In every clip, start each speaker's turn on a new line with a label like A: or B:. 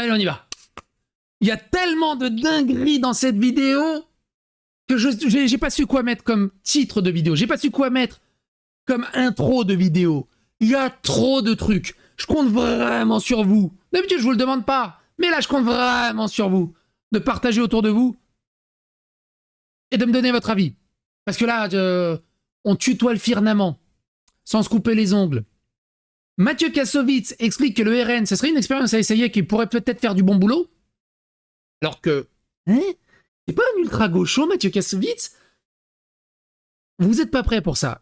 A: Allez, on y va. Il y a tellement de dingueries dans cette vidéo que j'ai pas su quoi mettre comme titre de vidéo. J'ai pas su quoi mettre comme intro de vidéo. Il y a trop de trucs. Je compte vraiment sur vous. D'habitude, je vous le demande pas. Mais là, je compte vraiment sur vous. De partager autour de vous. Et de me donner votre avis. Parce que là, on tutoie le firmament. Sans se couper les ongles. Mathieu Kassovitz explique que le RN, ce serait une expérience à essayer qui pourrait peut-être faire du bon boulot. Alors que... Hein, c'est pas un ultra-gaucho, Mathieu Kassovitz. Vous êtes pas prêts pour ça.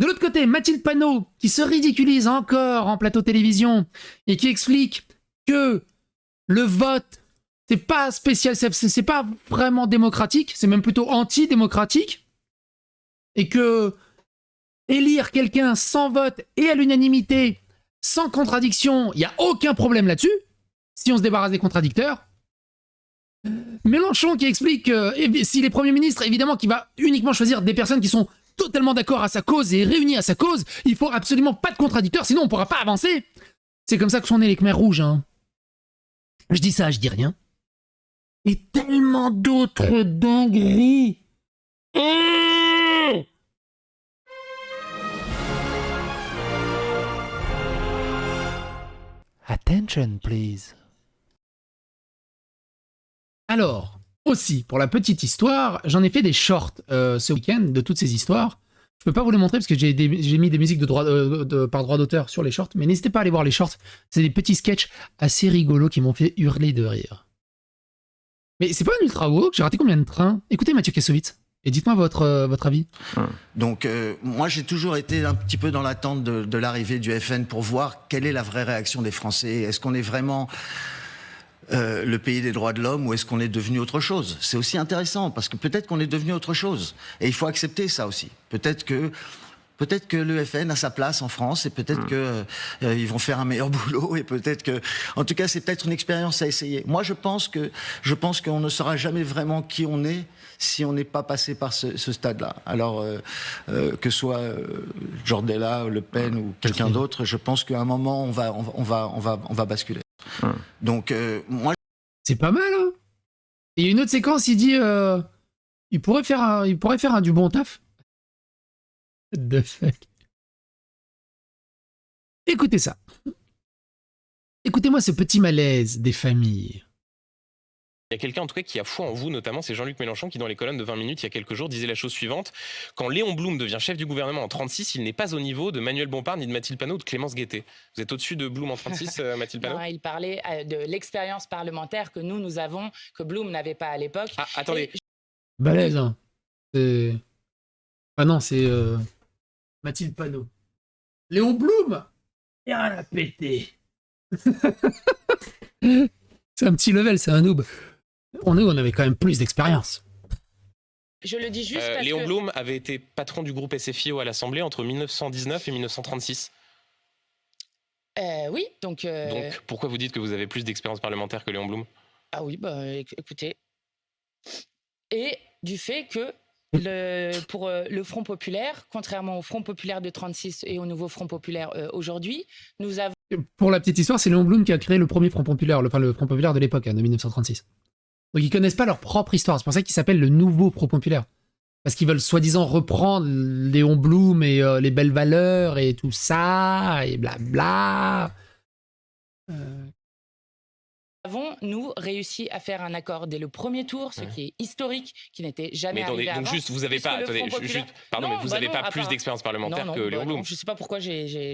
A: De l'autre côté, Mathilde Panot, qui se ridiculise encore en plateau télévision et qui explique que le vote, c'est pas spécial, c'est pas vraiment démocratique, c'est même plutôt anti-démocratique, et que élire quelqu'un sans vote et à l'unanimité, sans contradiction, il n'y a aucun problème là-dessus, si on se débarrasse des contradicteurs. Mélenchon qui explique que s'il est Premier ministre, évidemment qu'il va uniquement choisir des personnes qui sont totalement d'accord à sa cause et réunies à sa cause. Il faut absolument pas de contradicteurs, sinon on ne pourra pas avancer. C'est comme ça que sont nés les Khmers rouges. Hein. Je dis ça, je dis rien. Et tellement d'autres dingueries. Attention, please. Alors, aussi, pour la petite histoire, j'en ai fait des shorts ce week-end de toutes ces histoires. Je peux pas vous les montrer parce que j'ai mis des musiques par droit d'auteur sur les shorts, mais n'hésitez pas à aller voir les shorts. C'est des petits sketchs assez rigolos qui m'ont fait hurler de rire. Mais c'est pas un ultra woke, j'ai raté combien de trains? Écoutez Mathieu Kassovitz, et dites-moi votre avis.
B: Donc moi j'ai toujours été un petit peu dans l'attente de l'arrivée du FN pour voir quelle est la vraie réaction des Français. Est-ce qu'on est vraiment le pays des droits de l'homme ou est-ce qu'on est devenu autre chose? C'est aussi intéressant parce que peut-être qu'on est devenu autre chose et il faut accepter ça aussi. Peut-être que le FN a sa place en France et peut-être que ils vont faire un meilleur boulot et peut-être que, en tout cas, c'est peut-être une expérience à essayer. Moi, je pense qu'on ne saura jamais vraiment qui on est si on n'est pas passé par ce stade-là. Alors que soit Jordella, Le Pen ou quelqu'un d'autre, je pense qu'à un moment on va basculer. Donc moi,
A: c'est pas mal. Hein, et il y a une autre séquence, il dit, il pourrait faire du bon taf. The fuck. Écoutez ça. Écoutez-moi ce petit malaise des familles.
C: Il y a quelqu'un en tout cas qui a foi en vous, notamment c'est Jean-Luc Mélenchon qui dans les colonnes de 20 minutes il y a quelques jours disait la chose suivante: quand Léon Blum devient chef du gouvernement en 36, il n'est pas au niveau de Manuel Bompard, ni de Mathilde Panot ou de Clémence Guettet. Vous êtes au-dessus de Blum en 36, Mathilde Panot?
D: Non, il parlait de l'expérience parlementaire que nous avons, que Blum n'avait pas à l'époque.
C: Ah, attendez.
A: Balèze, hein. Ah non, c'est Mathilde Panot. Léon Blum, et rien à péter. C'est un petit level, c'est un noob. On avait quand même plus d'expérience.
D: Je le dis juste parce
C: Léon
D: que...
C: Blum avait été patron du groupe SFIO à l'Assemblée entre 1919 et 1936.
D: Oui, donc...
C: Donc, pourquoi vous dites que vous avez plus d'expérience parlementaire que Léon Blum?
D: Ah oui, bah écoutez. Et du fait que pour le Front Populaire, contrairement au Front Populaire de 36 et au nouveau Front Populaire aujourd'hui, nous avons...
A: Pour la petite histoire, c'est Léon Blum qui a créé le premier Front Populaire, le Front Populaire de l'époque, hein, de 1936. Donc ils connaissent pas leur propre histoire, c'est pour ça qu'ils s'appellent le nouveau Front Populaire. Parce qu'ils veulent soi-disant reprendre Léon Blum et les belles valeurs et tout ça, et blabla.
D: Avons, nous, réussi à faire un accord dès le premier tour, ce qui est historique, qui n'était jamais arrivé avant.
C: Donc juste, vous n'avez pas, attendez, pardon, mais vous n'avez pas plus d'expérience parlementaire que Léon Blum.
D: Je ne sais pas pourquoi j'ai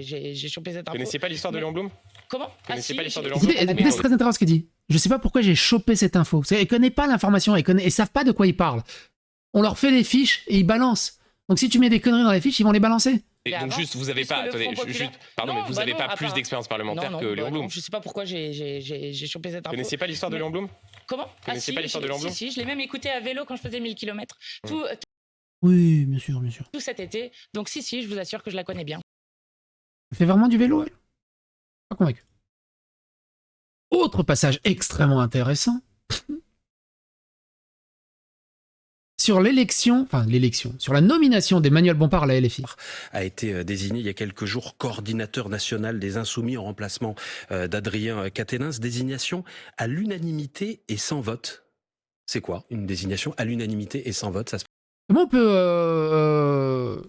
D: chopé cette info.
C: Vous connaissez pas l'histoire de Léon Blum?
D: Comment?
C: Vous connaissez pas l'histoire de Léon Blum?
A: Écoutez, c'est très intéressant ce qu'il dit. Je sais pas pourquoi j'ai chopé cette info. Ils connaissent pas l'information, ils savent pas de quoi ils parlent. On leur fait des fiches et ils balancent. Donc si tu mets des conneries dans les fiches, ils vont les balancer.
C: Et donc juste, vous n'avez pas, attendez, pardon, mais vous n'avez pas plus d'expérience parlementaire que Léon Blum.
D: Je sais pas pourquoi j'ai chopé cette info.
C: Vous connaissez pas l'histoire de Léon Blum?
D: Comment?
C: Vous connaissez pas l'histoire de Léon Blum?
D: Si, je l'ai même écouté à vélo quand je faisais 1000 km.
A: Oui, bien sûr, bien sûr.
D: Tout cet été. Donc si, je vous assure que je la connais bien.
A: Elle fait vraiment du vélo, elle? Pas convaincu. Autre passage extrêmement intéressant. sur sur la nomination d'Emmanuel Bompard à la LFI.
E: A été désigné il y a quelques jours coordinateur national des Insoumis en remplacement d'Adrien Quatennens. Désignation à l'unanimité et sans vote. C'est quoi une désignation à l'unanimité et sans vote? Ça se...
A: Comment on peut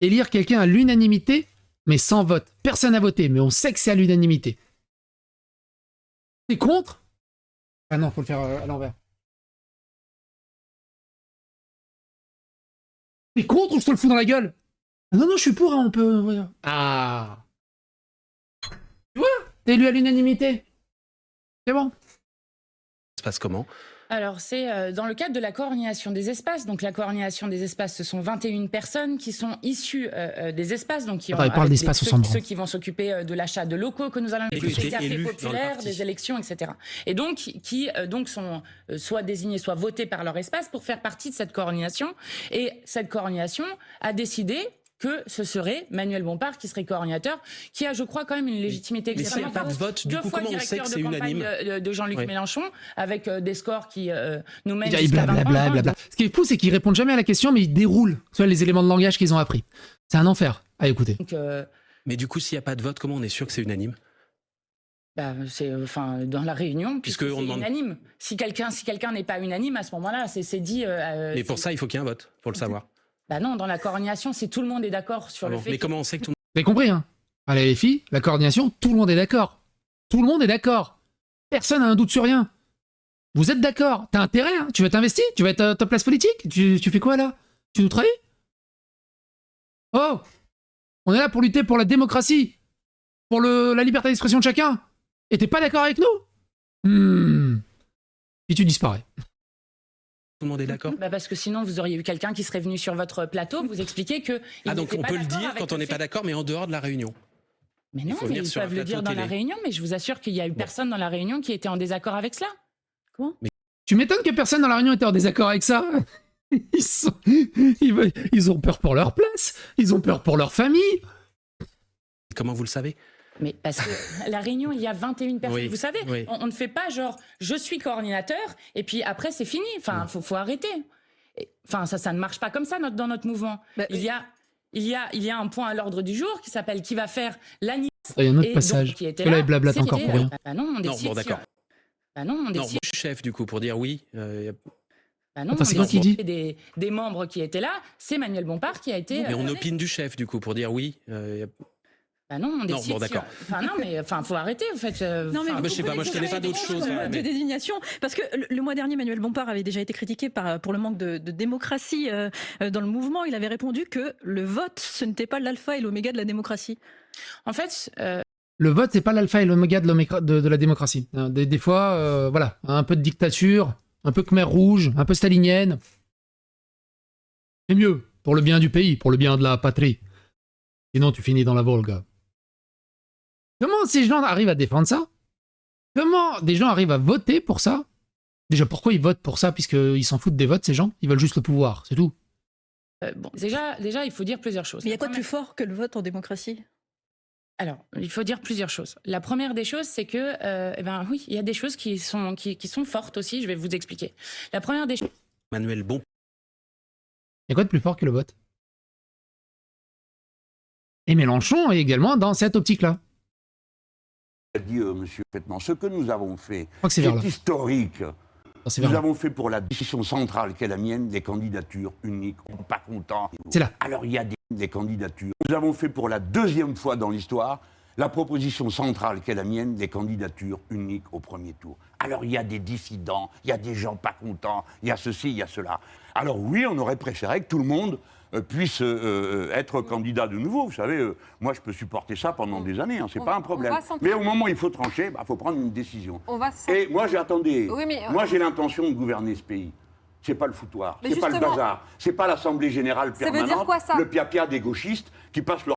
A: élire quelqu'un à l'unanimité mais sans vote? Personne n'a voté, mais on sait que c'est à l'unanimité. T'es contre? Ah non, faut le faire à l'envers. T'es contre ou je te le fous dans la gueule? Non, non, je suis pour, hein, on peut... Ah. Tu vois? T'es élu à l'unanimité. C'est bon.
E: Ça se passe comment?
D: Alors, c'est dans le cadre de la coordination des espaces. Donc, la coordination des espaces, ce sont 21 personnes qui sont issues des espaces. Donc, qui
A: Attends, il parle d'espace, on s'en branle.
D: ceux qui vont s'occuper de l'achat de locaux que nous allons
E: Et
D: des
E: que t'es
D: cafés
E: élu dans le
D: populaires,
E: parti.
D: des élections, etc. Et donc, qui donc sont soit désignés, soit votés par leur espace pour faire partie de cette coordination. Et cette coordination a décidé que ce serait Manuel Bompard qui serait coordinateur, qui a, je crois, quand même une légitimité
E: Mais s'il n'y a
D: extrêmement
E: pas de
D: forte.
E: vote, du
D: Deux
E: coup,
D: fois
E: comment on sait
D: directeur
E: que
D: de
E: c'est
D: campagne
E: unanime?
D: de Jean-Luc
E: Oui.
D: Mélenchon, avec des scores qui nous mènent
A: Il
D: jusqu'à 20
A: blablabla. Ce qui est fou, c'est qu'ils répondent jamais à la question, mais ils déroulent soit les éléments de langage qu'ils ont appris. C'est un enfer à écouter.
D: Donc,
E: Mais du coup, s'il n'y a pas de vote, comment on est sûr que c'est unanime?
D: c'est dans la réunion,
E: Puisque
D: puisque
E: on
D: c'est
E: demande-
D: unanime. Si quelqu'un n'est pas unanime, à ce moment-là, c'est dit.
E: Mais pour ça, il faut qu'il y ait un vote, pour le savoir.
D: Non, dans la coordination, si tout le monde est d'accord sur
E: Ah
D: le
E: bon.
D: fait.
E: Mais comment on sait que tout
A: Vous avez compris, hein? À la LFI, la coordination, tout le monde est d'accord. Tout le monde est d'accord. Personne n'a un doute sur rien. Vous êtes d'accord. T'as intérêt, hein? Tu veux t'investir? Tu veux être à ta place politique? Tu fais quoi, là? Tu nous trahis? Oh! On est là pour lutter pour la démocratie. Pour la liberté d'expression de chacun. Et t'es pas d'accord avec nous? Puis tu disparais.
E: le monde est d'accord?
D: Parce que sinon, vous auriez eu quelqu'un qui serait venu sur votre plateau vous expliquer que.
E: Ah, donc on peut le dire quand on n'est pas d'accord, mais en dehors de la réunion.
D: Mais
E: Il
D: non,
E: faut
D: mais
E: venir
D: ils
E: sur un
D: peuvent le dire
E: plateau
D: dans la
E: télé.
D: réunion, mais je vous assure qu'il y a eu personne dans la réunion qui était en désaccord avec cela. Comment?
A: Tu m'étonnes que personne dans la réunion était en désaccord avec ça. Ils ont peur pour leur place. Ils ont peur pour leur famille.
E: Comment vous le savez?
D: Mais parce que la réunion, il y a 21 personnes.
E: Oui,
D: Vous savez,
E: oui.
D: on ne fait pas genre je suis coordinateur et puis après c'est fini. Enfin, faut arrêter. Enfin, ça ne marche pas comme ça dans notre mouvement. Il y a un point à l'ordre du jour qui s'appelle qui va faire l'anniversaire.
A: Il y a un autre
D: Et
A: passage.
D: donc, qui était
A: Que là,
D: là,
A: il blablate
D: c'est
A: encore
D: qui
A: pour
D: était
A: rien.
D: là. Non, on
E: Non,
D: décide.
E: bon, d'accord.
D: Non, on
E: Non,
D: décide.
E: moi, je suis chef, du coup, pour dire oui.
D: Non,
A: Attends, c'est
D: on
A: quoi qui dit
D: décide des membres qui étaient là. C'est Manuel Bompard qui a été.
E: Mais on opine du chef, du coup, pour dire oui.
D: Non, on décide.
E: bon, d'accord.
D: Faut arrêter, en fait.
F: Non, mais
E: je sais pas, moi, je connais pas d'autres choses.
F: De
E: mais-
F: désignation, parce que le mois dernier, Manuel Bompard avait déjà été critiqué pour le manque de démocratie dans le mouvement. Il avait répondu que le vote, ce n'était pas l'alpha et l'oméga de la démocratie.
D: En fait,
A: Le vote, c'est pas l'alpha et l'oméga de la démocratie. Des fois, voilà, un peu de dictature, un peu Khmer rouge, un peu stalinienne. C'est mieux, pour le bien du pays, pour le bien de la patrie. Sinon, tu finis dans la Volga. Comment ces gens arrivent à défendre ça? Comment des gens arrivent à voter pour ça? Déjà, pourquoi ils votent pour ça? Puisqu'ils s'en foutent des votes, ces gens. Ils veulent juste le pouvoir, c'est tout.
D: déjà, il faut dire plusieurs choses.
F: Mais il y a
D: La
F: quoi de
D: première-
F: plus fort que le vote en démocratie?
D: Alors, il faut dire plusieurs choses. La première des choses, c'est que, oui, il y a des choses qui sont fortes aussi. Je vais vous expliquer. La première des choses.
E: Manuel Bompard.
A: Il y a quoi de plus fort que le vote? Et Mélenchon est également dans cette optique-là.
G: A dit monsieur Pétement, ce que nous avons fait,
A: Je crois que c'est vers là.
G: c'est historique.
A: C'est vers
G: Nous
A: là.
G: avons fait pour la décision centrale qui est la mienne, des candidatures uniques. On n'est pas content.
A: C'est là.
G: Alors il y a des candidatures. Nous avons fait pour la deuxième fois dans l'histoire la proposition centrale qui est la mienne, des candidatures uniques au premier tour. Alors il y a des dissidents, il y a des gens pas contents, il y a ceci, il y a cela. Alors oui, on aurait préféré que tout le monde puisse être candidat de nouveau. Vous savez, moi je peux supporter ça pendant des années, hein, c'est pas un problème. Mais au moment où il faut trancher, il faut prendre une décision. Et moi moi j'ai l'intention de gouverner ce pays. C'est pas le foutoir,
H: Mais
G: c'est pas le
H: justement-
G: bazar, c'est pas l'Assemblée générale
H: Ça veut
G: permanente,
H: dire quoi, ça
G: le pia-pia des gauchistes qui passent leur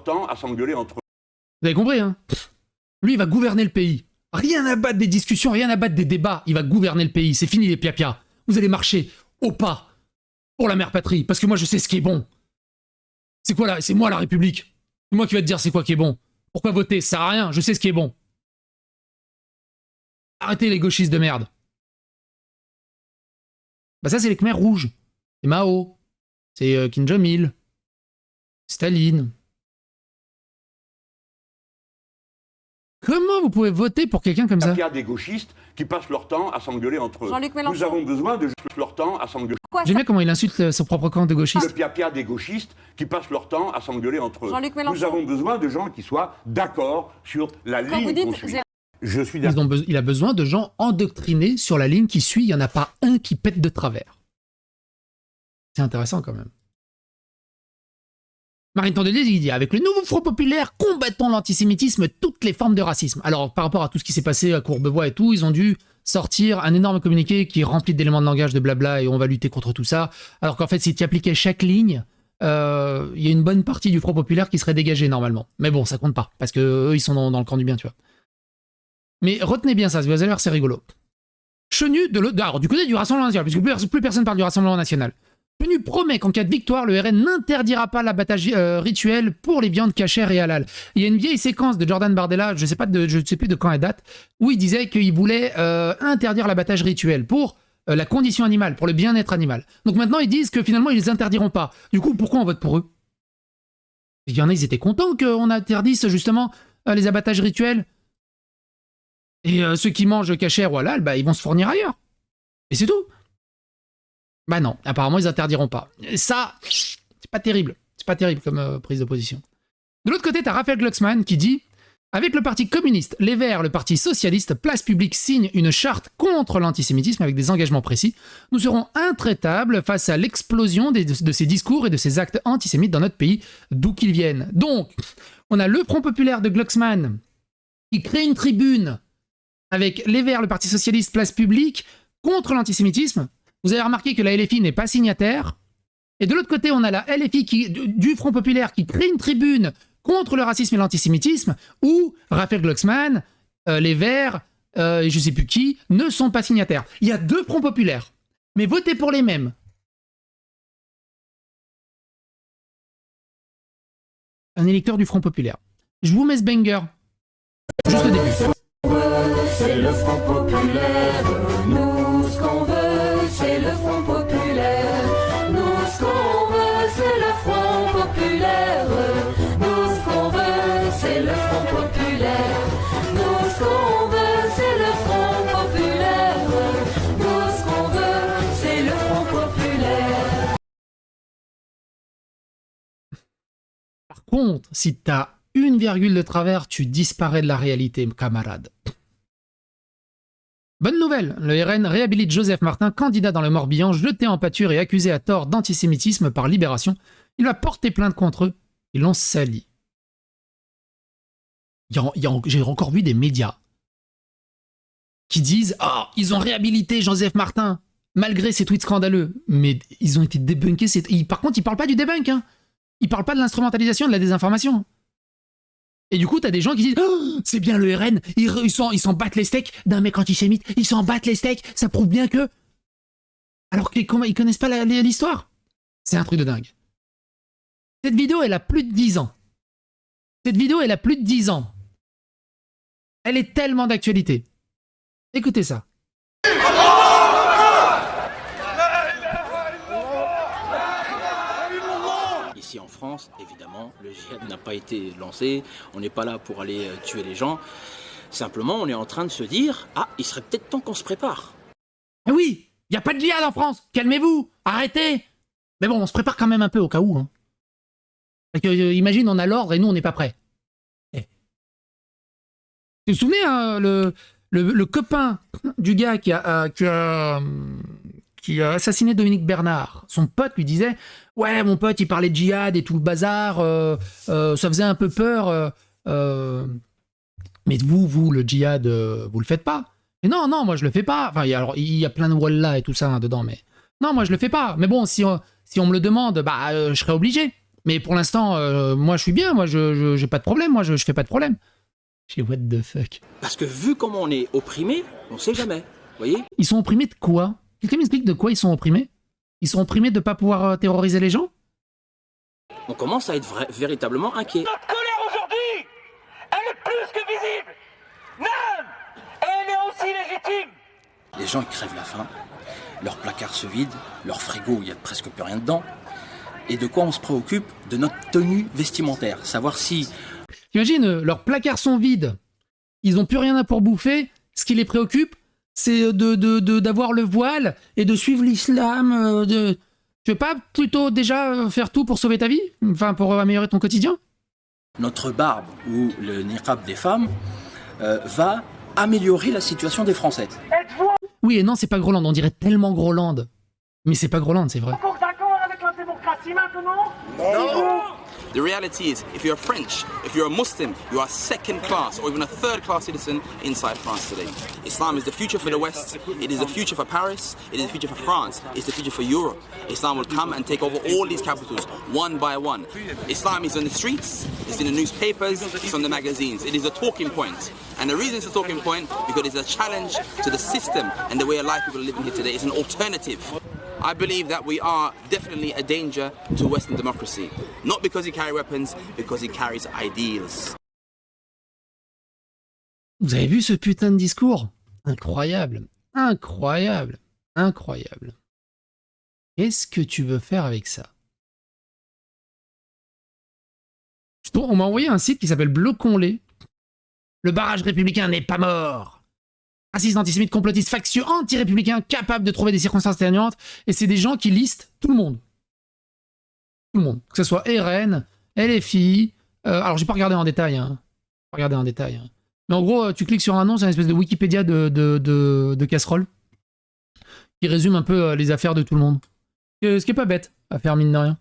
G: temps à s'engueuler entre eux.
A: Vous avez compris, hein? Lui, il va gouverner le pays. Rien à battre des discussions, rien à battre des débats. Il va gouverner le pays. C'est fini les piapia. Vous allez marcher au pas pour la mère patrie. Parce que moi, je sais ce qui est bon. C'est quoi là? C'est moi la République. C'est moi qui va te dire c'est quoi qui est bon. Pourquoi voter? Ça sert à rien. Je sais ce qui est bon. Arrêtez les gauchistes de merde. Bah ça, c'est les Khmers rouges. c'est Mao, c'est Kim Jong-il, Staline. Comment vous pouvez voter pour quelqu'un comme ça?
G: Il y a des gauchistes qui passent leur temps à s'engueuler entre eux.
H: Jean-Luc Mélenchon.
G: Nous avons besoin de leur temps à s'engueuler.
A: J'aime bien comment il insulte son propre camp de gauchistes.
G: Il y a des gauchistes qui passent leur temps à s'engueuler entre eux.
H: Jean-Luc Mélenchon.
G: Nous avons besoin de gens qui soient d'accord sur la
H: Quand vous
G: ligne
H: dites,
G: qu'on suit. Je suis d'accord.
A: Il a besoin de gens endoctrinés sur la ligne qui suit. Il n'y en a pas un qui pète de travers. C'est intéressant quand même. Marine Tondelier, il dit, avec le nouveau Front Populaire, combattons l'antisémitisme, toutes les formes de racisme. Alors, par rapport à tout ce qui s'est passé à Courbevoie et tout, ils ont dû sortir un énorme communiqué qui est rempli d'éléments de langage, de blabla, et on va lutter contre tout ça. Alors qu'en fait, si tu appliquais chaque ligne, il y a une bonne partie du Front Populaire qui serait dégagée normalement. Mais bon, ça compte pas, parce que eux, ils sont dans le camp du bien, tu vois. Mais retenez bien ça, vous allez voir, c'est rigolo. Chenu du côté du Rassemblement National, puisque plus personne parle du Rassemblement National. Chenu promet qu'en cas de victoire, le RN n'interdira pas l'abattage rituel pour les viandes cachères et halal. Il y a une vieille séquence de Jordan Bardella, je ne sais plus de quand elle date, où il disait qu'il voulait interdire l'abattage rituel pour la condition animale, pour le bien-être animal. Donc maintenant, ils disent que finalement, ils les interdiront pas. Du coup, pourquoi on vote pour eux? Il y en a, ils étaient contents qu'on interdise justement les abattages rituels. Et ceux qui mangent cachère ou halal, bah, ils vont se fournir ailleurs. Et c'est tout. Bah non, apparemment, ils interdiront pas. Et ça, c'est pas terrible. C'est pas terrible comme prise de position. De l'autre côté, t'as Raphaël Glucksmann qui dit « Avec le Parti communiste, les Verts, le Parti socialiste, Place Publique signe une charte contre l'antisémitisme avec des engagements précis. Nous serons intraitables face à l'explosion de ces discours et de ces actes antisémites dans notre pays, d'où qu'ils viennent. » Donc, on a le Front Populaire de Glucksmann qui crée une tribune avec les Verts, le Parti socialiste, Place Publique, contre l'antisémitisme. Vous avez remarqué que la LFI n'est pas signataire. Et de l'autre côté, on a la LFI du Front Populaire qui crée une tribune contre le racisme et l'antisémitisme, où Raphaël Glucksmann, les Verts, et je ne sais plus qui, ne sont pas signataires. Il y a deux Fronts Populaires, mais votez pour les mêmes. Un électeur du Front Populaire. Je vous mets ce banger. Juste le début.
I: C'est le Front Populaire, nous ce qu'on veut, c'est le Front Populaire. Nous ce qu'on veut, c'est le Front Populaire. Nous ce qu'on veut, c'est le Front Populaire. Nous ce qu'on veut, c'est le Front Populaire. Nous ce qu'on veut, c'est le Front Populaire.
A: Par contre, si t'as une virgule de travers, tu disparais de la réalité, camarade. Bonne nouvelle, le RN réhabilite Joseph Martin, candidat dans le Morbihan, jeté en pâture et accusé à tort d'antisémitisme par Libération. Il va porter plainte contre eux. Ils l'ont sali. J'ai encore vu des médias qui disent « Ah, ils ont réhabilité Joseph Martin, malgré ses tweets scandaleux. » Mais ils ont été débunkés. Par contre, ils parlent pas du debunk. Hein. Ils parlent pas de l'instrumentalisation, de la désinformation. Et du coup, t'as des gens qui disent oh, c'est bien le RN, ils s'en battent les steaks d'un mec antisémite, ils s'en battent les steaks, ça prouve bien que... Alors qu'ils connaissent pas l'histoire. C'est un truc de dingue. Cette vidéo, elle a plus de 10 ans. Elle est tellement d'actualité. Écoutez ça.
J: Ici en France, évidemment, le djihad n'a pas été lancé, on n'est pas là pour aller tuer les gens. Simplement, on est en train de se dire, ah, il serait peut-être temps qu'on se prépare.
A: Ah oui, il n'y a pas de djihad en France, calmez-vous, arrêtez. Mais bon, on se prépare quand même un peu au cas où. Hein. Parce que, imagine, on a l'ordre et nous, on n'est pas prêts. Eh. Vous vous souvenez, hein, le copain du gars qui a assassiné Dominique Bernard, son pote lui disait « Ouais, mon pote, il parlait de djihad et tout le bazar, ça faisait un peu peur. Mais vous, le djihad, vous le faites pas. » Mais non, moi, je le fais pas. Enfin, il y a plein de wallah et tout ça hein, dedans, mais... Non, moi, je le fais pas. Mais bon, si on me le demande, je serais obligé. Mais pour l'instant, moi, je suis bien. Moi, j'ai pas de problème. Moi, je fais pas de problème. J'ai what the fuck.
J: Parce que vu comment on est opprimé, on sait jamais. Vous voyez ?
A: Ils sont opprimés de quoi ? Quelqu'un m'explique de quoi ils sont opprimés ? Ils sont opprimés de ne pas pouvoir terroriser les gens ?
J: On commence à être véritablement inquiet.
I: Notre colère aujourd'hui, elle est plus que visible. Non, elle est aussi légitime.
J: Les gens ils crèvent la faim. leurs placards se vident, leur frigo, il n'y a presque plus rien dedans. Et de quoi on se préoccupe? De notre tenue vestimentaire. Savoir si...
A: T'imagines, leurs placards sont vides, ils n'ont plus rien à pour bouffer, ce qui les préoccupe, c'est d'avoir le voile et de suivre l'islam. Tu veux pas plutôt déjà faire tout pour sauver ta vie? Enfin, pour améliorer ton quotidien?
J: notre barbe ou le niqab des femmes va améliorer la situation des Français.
A: Oui et non, c'est pas Groland, on dirait tellement Groland. Mais c'est pas Groland, c'est vrai.
H: Encore d'accord avec la démocratie maintenant?
K: No. The reality is, if you're French, if you're a Muslim, you are second class or even a third class citizen inside France today. Islam is the future for the West, it is the future for Paris, it is the future for France, it's the future for Europe. Islam will come and take over all these capitals, one by one. Islam is on the streets, it's in the newspapers, it's on the magazines. It is a talking point. And the reason it's a talking point, because it's a challenge to the system and the way of life people are living here today. It's an alternative. I believe that we are definitely a danger to Western democracy. Not because he carries weapons, because he carries ideals.
A: Vous avez vu ce putain de discours? Incroyable, incroyable, incroyable. Qu'est-ce que tu veux faire avec ça? On m'a envoyé un site qui s'appelle Bloquons-les. Le barrage républicain n'est pas mort. Raciste, antisémite, complotiste, factieux, anti-républicain, capable de trouver des circonstances atténuantes. Et c'est des gens qui listent tout le monde. Tout le monde. Que ce soit RN, LFI. Alors, j'ai pas regardé en détail. Pas regardé en détail. Mais en gros, tu cliques sur un nom, c'est une espèce de Wikipédia de casserole qui résume un peu les affaires de tout le monde. Ce qui est pas bête à faire, mine de rien.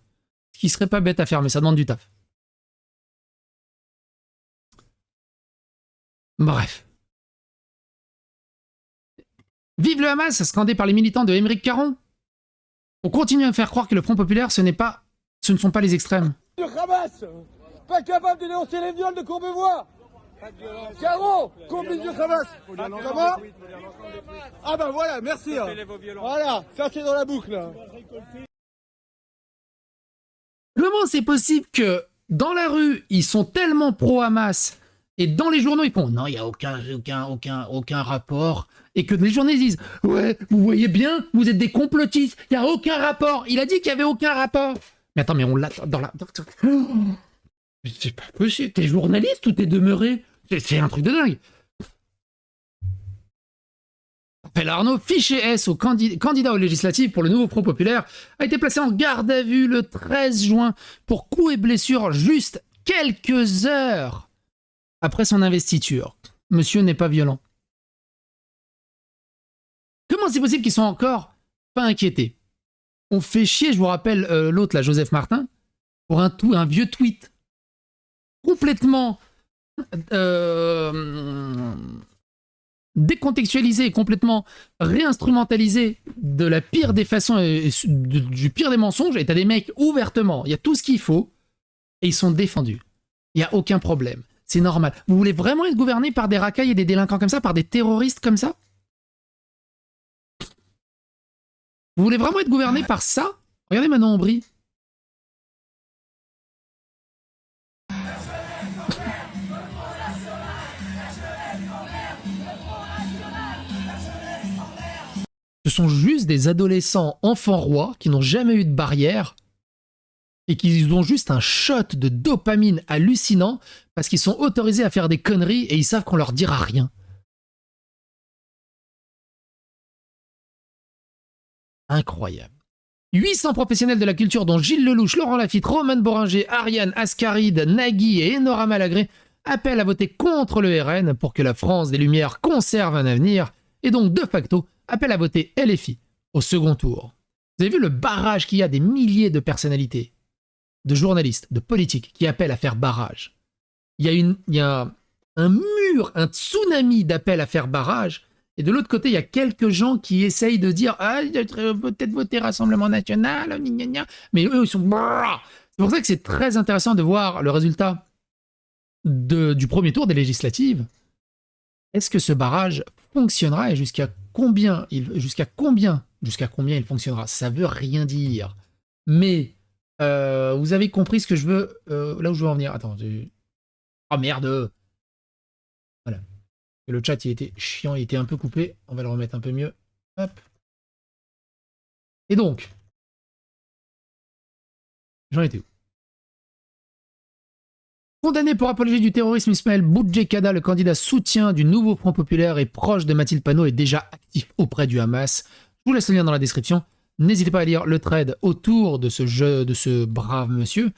A: Ce qui serait pas bête à faire, mais ça demande du taf. Bref. Vive le Hamas, scandé par les militants de Émeric Caron. On continue à faire croire que le Front Populaire, ce ne sont pas les extrêmes.
H: Le Hamas, pas capable de dénoncer les viols de Courbevoie. Caron, complice du Hamas. Comment? Ah bah voilà, merci. Voilà, ça c'est dans la boucle.
A: Comment c'est possible que dans la rue, ils sont tellement pro-Hamas et dans les journaux, ils font non, il n'y a aucun rapport. Et que les journalistes disent ouais, vous voyez bien, vous êtes des complotistes, il n'y a aucun rapport. Il a dit qu'il n'y avait aucun rapport. Mais attends, mais on l'a dans la. C'est pas possible. T'es journaliste ou t'es demeuré? C'est un truc de dingue. Appel Arnaud, fiché S au candidat aux législatives pour le nouveau Front Populaire, a été placé en garde à vue le 13 juin pour coups et blessures juste quelques heures après son investiture. Monsieur n'est pas violent. Comment c'est possible qu'ils sont encore pas inquiétés? On fait chier, je vous rappelle, l'autre, là, Joseph Martin, pour un vieux tweet complètement décontextualisé et complètement réinstrumentalisé de la pire des façons et du pire des mensonges. Et t'as des mecs ouvertement, il y a tout ce qu'il faut, et ils sont défendus. Il n'y a aucun problème. C'est normal. Vous voulez vraiment être gouverné par des racailles et des délinquants comme ça, par des terroristes comme ça? Vous voulez vraiment être gouverné par ça? Regardez Manon Aubry. Ce sont juste des adolescents enfants rois qui n'ont jamais eu de barrière et qui ont juste un shot de dopamine hallucinant parce qu'ils sont autorisés à faire des conneries et ils savent qu'on leur dira rien. Incroyable. 800 professionnels de la culture dont Gilles Lelouch, Laurent Lafitte, Roman Boringer, Ariane Ascaride, Nagui et Enora Malagré appellent à voter contre le RN pour que la France des Lumières conserve un avenir et donc de facto appellent à voter LFI au second tour. Vous avez vu le barrage qu'il y a des milliers de personnalités, de journalistes, de politiques qui appellent à faire barrage. Il y a un mur, un tsunami d'appels à faire barrage. Et de l'autre côté, il y a quelques gens qui essayent de dire « Ah, peut-être voter Rassemblement National, gna gna gna. » Mais eux, ils sont... C'est pour ça que c'est très intéressant de voir le résultat du premier tour des législatives. Est-ce que ce barrage fonctionnera et jusqu'à combien il fonctionnera? Ça veut rien dire. Mais vous avez compris ce que je veux, là où je veux en venir. Attends, oh merde! Voilà. Le chat, il était chiant, il était un peu coupé. On va le remettre un peu mieux. Hop. Et donc, j'en étais où? Condamné pour apologie du terrorisme, Ismaël Boudjekada, le candidat soutien du nouveau Front populaire et proche de Mathilde Panot, est déjà actif auprès du Hamas. Je vous laisse le lien dans la description. N'hésitez pas à lire le thread autour de ce brave monsieur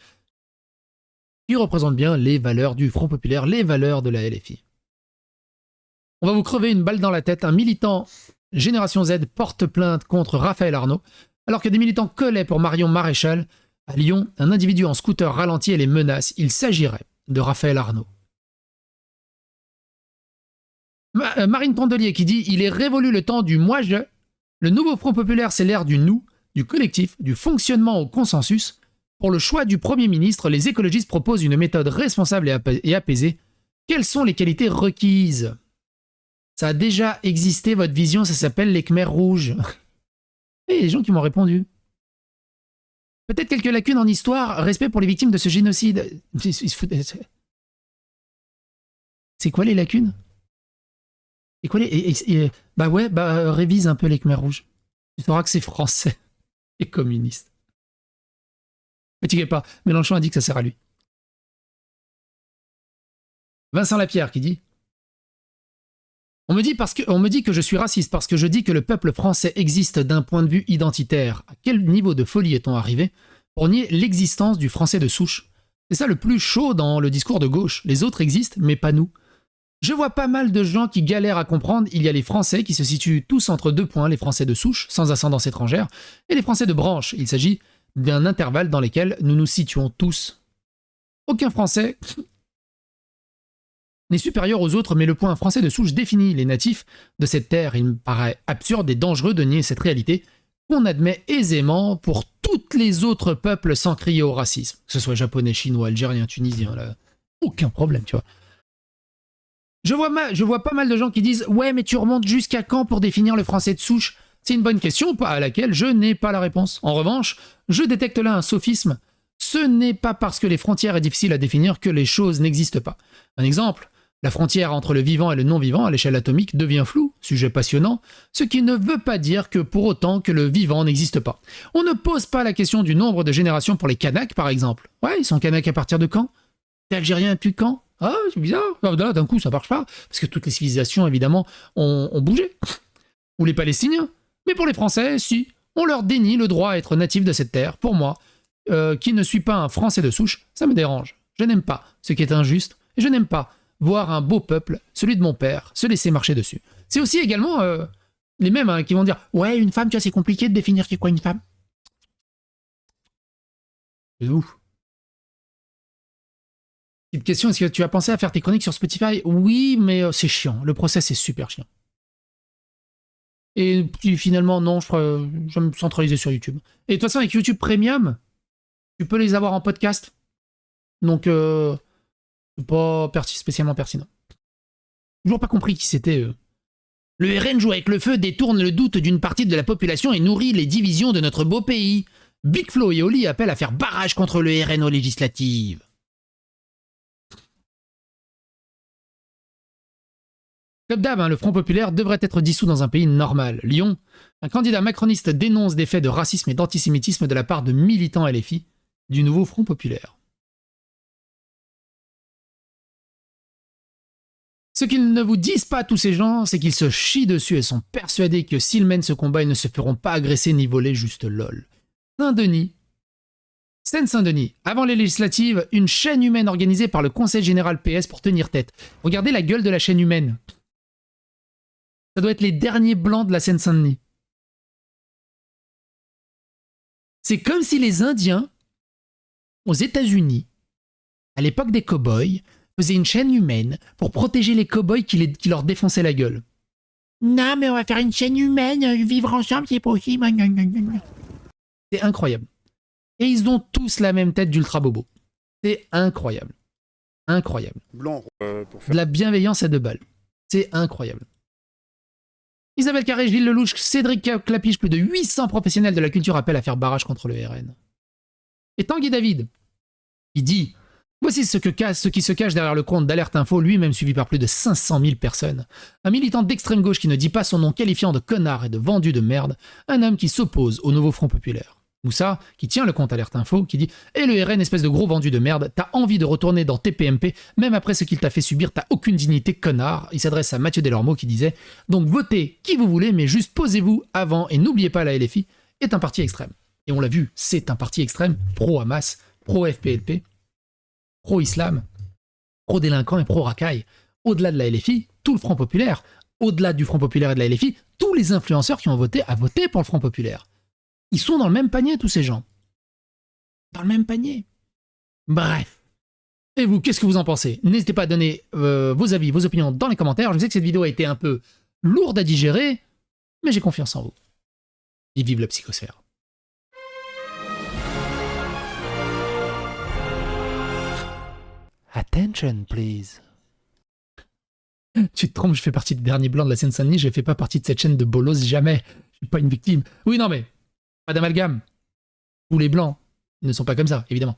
A: qui représente bien les valeurs du Front populaire, les valeurs de la LFI. On va vous crever une balle dans la tête. Un militant Génération Z porte plainte contre Raphaël Arnaud, alors que des militants collaient pour Marion Maréchal. À Lyon, un individu en scooter ralentit et les menace. Il s'agirait de Raphaël Arnaud. Marine Tondelier qui dit « Il est révolu le temps du moi-je. Le nouveau Front populaire, c'est l'ère du nous, du collectif, du fonctionnement au consensus. Pour le choix du Premier ministre, les écologistes proposent une méthode responsable et apaisée. Quelles sont les qualités requises ?» Ça a déjà existé, votre vision, ça s'appelle les Khmers rouges. Et il y a des gens qui m'ont répondu. Peut-être quelques lacunes en histoire, respect pour les victimes de ce génocide. C'est quoi les lacunes? C'est quoi les... révise un peu les Khmers rouges. Tu sauras que c'est français et communiste. Fatiguez pas, Mélenchon a dit que ça sert à lui. Vincent Lapierre qui dit on me dit que je suis raciste parce que je dis que le peuple français existe d'un point de vue identitaire. À quel niveau de folie est-on arrivé pour nier l'existence du français de souche? C'est ça le plus chaud dans le discours de gauche. Les autres existent, mais pas nous. Je vois pas mal de gens qui galèrent à comprendre. Il y a les Français qui se situent tous entre deux points, les Français de souche, sans ascendance étrangère, et les Français de branche. Il s'agit d'un intervalle dans lequel nous nous situons tous. Aucun Français n'est supérieur aux autres, mais le point français de souche définit les natifs de cette terre. Il me paraît absurde et dangereux de nier cette réalité qu'on admet aisément pour tous les autres peuples sans crier au racisme. Que ce soit japonais, chinois, algérien, tunisien, là, aucun problème, tu vois. Je vois pas mal de gens qui disent « Ouais, mais tu remontes jusqu'à quand pour définir le français de souche ?» C'est une bonne question à laquelle je n'ai pas la réponse. En revanche, je détecte là un sophisme. Ce n'est pas parce que les frontières est difficile à définir que les choses n'existent pas. Un exemple, la frontière entre le vivant et le non-vivant à l'échelle atomique devient floue, sujet passionnant, ce qui ne veut pas dire que pour autant que le vivant n'existe pas. On ne pose pas la question du nombre de générations pour les Kanaks, par exemple. Ouais, ils sont Kanaks à partir de quand? T'es Algérien depuis quand? Ah, c'est bizarre. Là, d'un coup, ça marche pas, parce que toutes les civilisations, évidemment, ont bougé. Ou les Palestiniens. Mais pour les Français, si. On leur dénie le droit à être natif de cette terre. Pour moi, qui ne suis pas un Français de souche, ça me dérange. Je n'aime pas ce qui est injuste, et je n'aime pas voir un beau peuple, celui de mon père, se laisser marcher dessus. C'est aussi également les mêmes qui vont dire « Ouais, une femme, tu vois, c'est compliqué de définir qu'est quoi une femme. » C'est ouf. Petite question, est-ce que tu as pensé à faire tes chroniques sur Spotify? Oui, mais c'est chiant. Le process est super chiant. Et puis finalement, non, je vais me centraliser sur YouTube. Et de toute façon, avec YouTube Premium, tu peux les avoir en podcast. Donc, c'est pas spécialement pertinent. Toujours pas compris qui c'était. Le RN joue avec le feu, détourne le doute d'une partie de la population et nourrit les divisions de notre beau pays. Big Flo et Oli appellent à faire barrage contre le RN aux législatives. Comme d'hab, le Front populaire devrait être dissous dans un pays normal. Lyon, un candidat macroniste dénonce des faits de racisme et d'antisémitisme de la part de militants LFI du nouveau Front populaire. Ce qu'ils ne vous disent pas, tous ces gens, c'est qu'ils se chient dessus et sont persuadés que s'ils mènent ce combat, ils ne se feront pas agresser ni voler, juste lol. Saint-Denis. Seine-Saint-Denis. Avant les législatives, une chaîne humaine organisée par le Conseil général PS pour tenir tête. Regardez la gueule de la chaîne humaine. Ça doit être les derniers blancs de la Seine-Saint-Denis. C'est comme si les Indiens, aux États-Unis, à l'époque des cow-boys, faisaient une chaîne humaine pour protéger les cow-boys qui leur défonçaient la gueule. Non, mais on va faire une chaîne humaine, vivre ensemble, c'est possible. C'est incroyable. Et ils ont tous la même tête d'ultra bobo. C'est incroyable. Incroyable.
L: Blanc,
A: De la bienveillance à deux balles. C'est incroyable. Isabelle Carré, Gilles Lelouch, Cédric Clapiche, plus de 800 professionnels de la culture appellent à faire barrage contre le RN. Et Tanguy David, il dit Voici ce qui se cache derrière le compte d'Alerte Info, lui-même suivi par plus de 500 000 personnes. Un militant d'extrême gauche qui ne dit pas son nom qualifiant de connard et de vendu de merde, un homme qui s'oppose au nouveau Front Populaire. Moussa, qui tient le compte Alerte Info, qui dit « Et le RN, espèce de gros vendu de merde, t'as envie de retourner dans TPMP, même après ce qu'il t'a fait subir, t'as aucune dignité, connard ». Il s'adresse à Mathieu Delormeau qui disait « Donc votez qui vous voulez, mais juste posez-vous avant et n'oubliez pas la LFI est un parti extrême ». Et on l'a vu, c'est un parti extrême, pro-Hamas, pro-FPLP, pro-islam, pro-délinquant et pro-racaille. Au-delà de la LFI, tout le Front Populaire. Au-delà du Front Populaire et de la LFI, tous les influenceurs qui ont voté à voter pour le Front Populaire. Ils sont dans le même panier, tous ces gens. Dans le même panier. Bref. Et vous, qu'est-ce que vous en pensez? N'hésitez pas à donner vos avis, vos opinions dans les commentaires. Je sais que cette vidéo a été un peu lourde à digérer, mais j'ai confiance en vous. Et vive la psychosphère. Attention, please. Tu te trompes, je fais partie des derniers blancs de la Seine-Saint-Denis, je fais pas partie de cette chaîne de bolos, jamais. Je suis pas une victime. Oui, non, mais pas d'amalgame. Tous les blancs ne sont pas comme ça, évidemment.